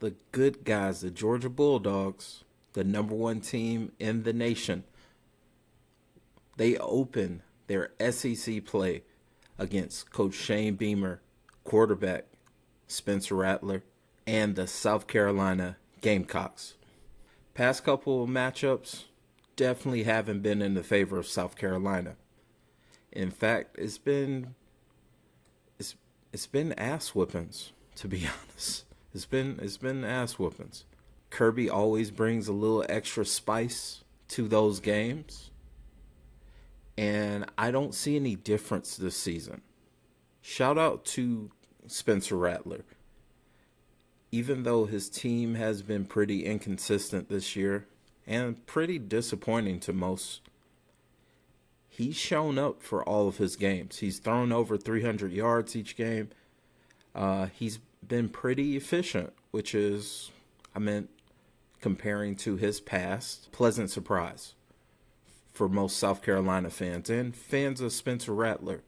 The good guys, the Georgia Bulldogs, the number one team in the nation, they open their SEC play against Coach Shane Beamer, quarterback Spencer Rattler, and the South Carolina Gamecocks. Past couple of matchups definitely haven't been in the favor of South Carolina. In fact, it's been ass whippings, to be honest. It's been ass whoopings. Kirby always brings a little extra spice to those games, and I don't see any difference this season. Shout out to Spencer Rattler. Even though his team has been pretty inconsistent this year and pretty disappointing to most, he's shown up for all of his games. He's thrown over 300 yards each game. He's been pretty efficient, which is, comparing to his past, pleasant surprise for most South Carolina fans and fans of Spencer Rattler.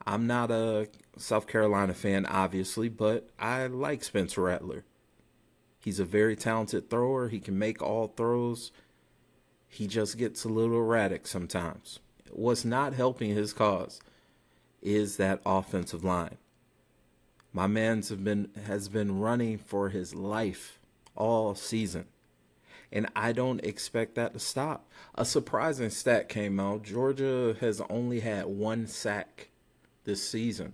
I'm not a South Carolina fan, obviously, but I like Spencer Rattler. He's a very talented thrower. He can make all throws. He just gets a little erratic sometimes. What's not helping his cause is that offensive line. My man has been running for his life all season, and I don't expect that to stop. A surprising stat came out. Georgia has only had one sack this season.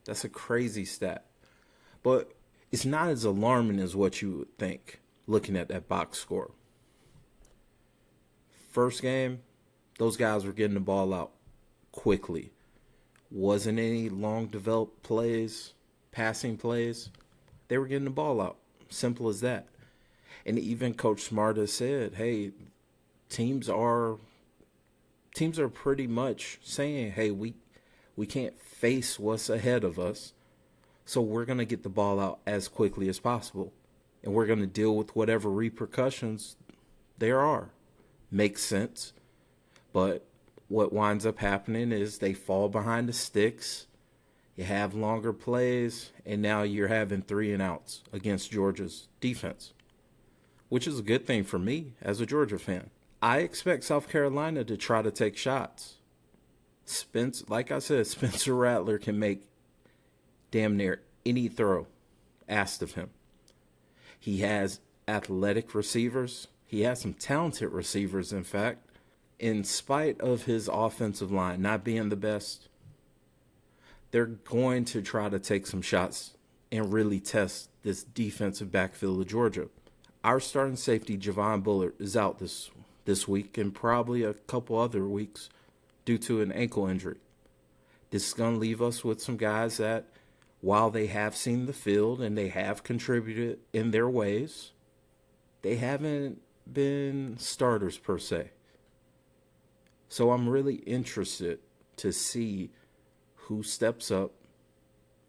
That's a crazy stat. But it's not as alarming as what you would think looking at that box score. First game, those guys were getting the ball out quickly. Wasn't any long developed plays, passing plays. They were getting the ball out. Simple as that. And even Coach Smart has said, hey, teams are pretty much saying, hey, we can't face what's ahead of us, so we're going to get the ball out as quickly as possible. And we're going to deal with whatever repercussions there are. Makes sense. But what winds up happening is they fall behind the sticks. You have longer plays, and now you're having 3 and outs against Georgia's defense, which is a good thing for me as a Georgia fan. I expect South Carolina to try to take shots. Like I said, Spencer Rattler can make damn near any throw asked of him. He has athletic receivers. He has some talented receivers, in fact. In spite of his offensive line not being the best, they're going to try to take some shots and really test this defensive backfield of Georgia. Our starting safety, Javon Bullard, is out this week and probably a couple other weeks due to an ankle injury. This is going to leave us with some guys that, while they have seen the field and they have contributed in their ways, they haven't been starters per se. So I'm really interested to see who steps up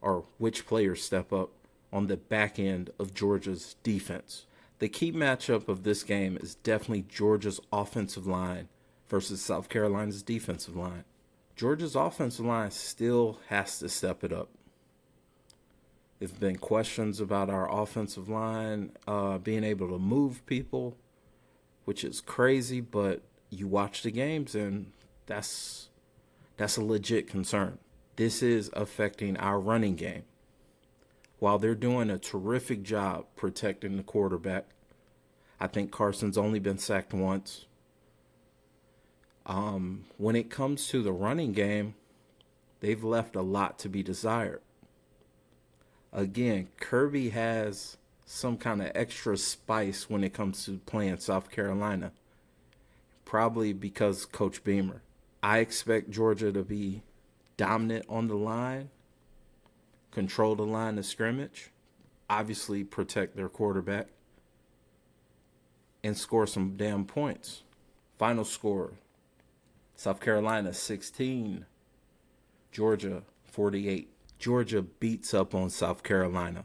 or which players step up on the back end of Georgia's defense. The key matchup of this game is definitely Georgia's offensive line versus South Carolina's defensive line. Georgia's offensive line still has to step it up. There have been questions about our offensive line being able to move people, which is crazy, but you watch the games and that's a legit concern. This is affecting our running game. While they're doing a terrific job protecting the quarterback, I think Carson's only been sacked once. When it comes to the running game, they've left a lot to be desired. Again, Kirby has some kind of extra spice when it comes to playing South Carolina. Probably because Coach Beamer. I expect Georgia to be dominant on the line, control the line of scrimmage, obviously protect their quarterback, and score some damn points. Final score, South Carolina 16, Georgia 48. Georgia beats up on South Carolina.